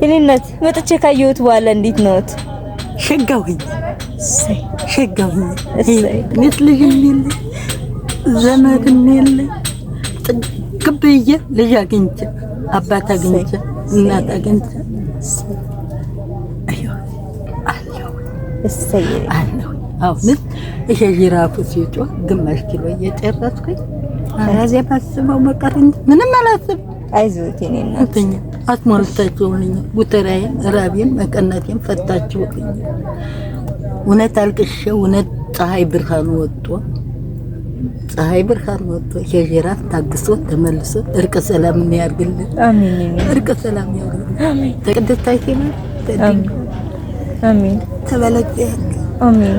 እኔነት መጥቼ ካየሁት በኋላ እንዴት ነዎት? ሸጋውኝ ሸጋውኝ እንዴት ልጅ የለ ዘመድ የለ ጥግብዬ ልጅ አግኝቼ አባት አግኝቼ እናት አግኝቼ አለሁ። አሁን ይሄ ጅራፉ ሲጮህ ግማሽ ኪሎ እየጨረስኩኝ አራዚያ ማስበው መቀር እንጂ ምንም አላስብም። አይዞት የኔ እናት አትሞልታችሁልኝ ጉተራዬን ራቤን መቀነቴን ፈታችሁልኝ። እውነት አልቅሼ እውነት ፀሐይ ብርሃን ወጥቶ የጅራፍ ታግሶ ተመልሶ እርቀ ሰላም ያርግልን። አሜን። እርቀ ሰላም ያርግልን። አሜን። ተቀደስታይቴ አሜን። ተበለቀ አሜን።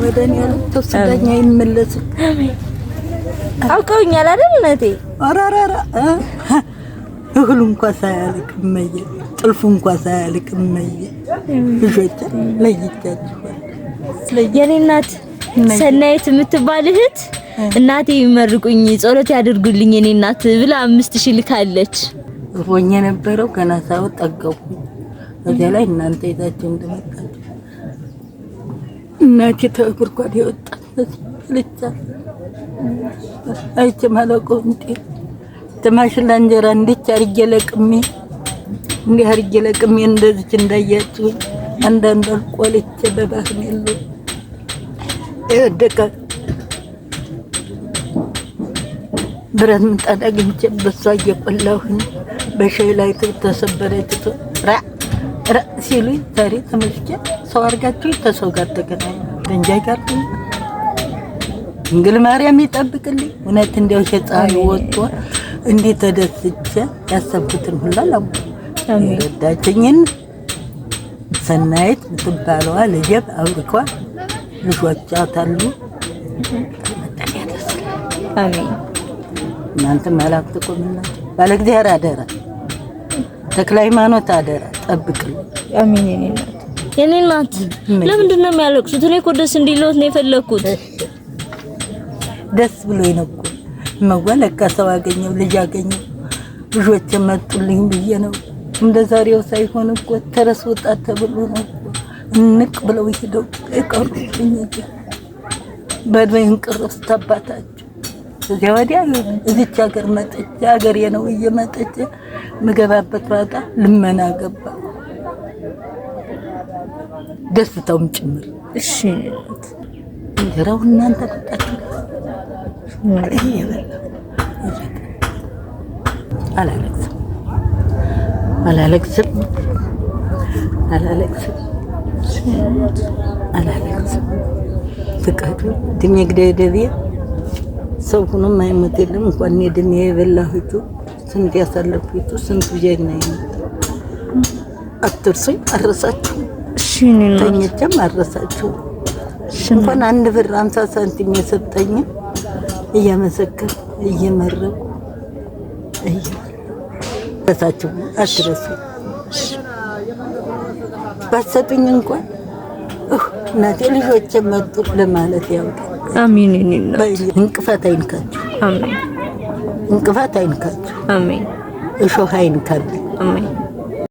ወደኔ ያለው ተስዳኛ ይመለስ። አሜን። አውቀውኛል አይደል እናቴ? አራራራ እህሉ እንኳን ሳያልቅ እመዬ ጥልፉ እንኳን ሳያልቅ እመዬ ልጆች ለይቻችሁ የኔ እናት ሰናይት የምትባል እህት እናቴ ይመርቁኝ ጸሎት ያድርጉልኝ የኔ እናት ብላ 5000 ልካለች። ሆኜ ነበረው ገና ሳይወጣ ጠገቡ። እዚያ ላይ እናንተ ይዛችሁ እንደመጣችሁ እናቴ ተጉርጓድ የወጣት ልቻ አይቼ ማለቆ እንዴ ተማሽላ እንጀራ እንዴት አርጌ ለቅሜ እንደዚህ እንዳያችሁ አንዳንድ ቆልቼ በባህም የለው የወደቀ ብረት ምጣድ አግኝቼ በሷ እየቆላሁኝ በሻይ ላይ ተሰበረች ራ ሲሉኝ ዛሬ ተመስጬ ሰው አርጋችሁ ተሰው ጋር ተገናኘ እንጃይ ጋር እንግል ማርያም ይጠብቅልኝ። እውነት እንደው ሸጣይ ወጥቶ እንዴት ተደስቼ ያሰብኩትን ሁሉ አላሙ ረዳችኝን ሰናይት ምትባለዋ ልጅብ አውርኳ ልጆች አታሉ አሜን። እናንተ ማላክት ቆምና ባለ እግዚአብሔር አደራ ተክለ ሃይማኖት አደራ ጠብቅልኝ። አሜን። የኔ እናት ለምንድን ነው የሚያለቅሱት? እኔ እኮ ደስ እንዲሎት ነው የፈለኩት። ደስ ብሎኝ ነው እኮ መወለካ ሰው አገኘው ልጅ አገኘው ልጆች መጡልኝ ብዬ ነው። እንደ ዛሬው ሳይሆን እኮ ተረስ ወጣት ተብሎ ነው እንቅ ብለው ይሄደው አይቀሩኝ በድወይን ቅርስ ተባታቸው እዚያ ወዲያ እዚች ሀገር መጥቼ ሀገሬ ነው እየመጠቼ ምገባበት ዋጣ ልመና ገባ ደስታውም ጭምር። እሺ እንጀራው እናንተ ተጣጣችሁ አላለቅስም ፍቃዱ ድሜ ግደደቤ ሰው ሆኖ ማይሞት የለም። እንኳን ድሜ የበላሁት ስንት ያሳለፍኩት ስንት ጀግና ይመጣ አትርሱኝ አረሳችሁ። እሺ ተኝቼም አረሳችሁ። እንኳን 1 ብር 50 ሳንቲም የሰጠኝ እያመሰከር እየመረቁ በሳችሁ አትረሱ። ባሰጡኝ እንኳን እናቴ ልጆች መጡ ለማለት ያውቃ። አሜን። እንቅፋት አይንካችሁ። አሜን። እንቅፋት አይንካችሁ። አሜን። እሾህ አይንካችሁ። አሜን።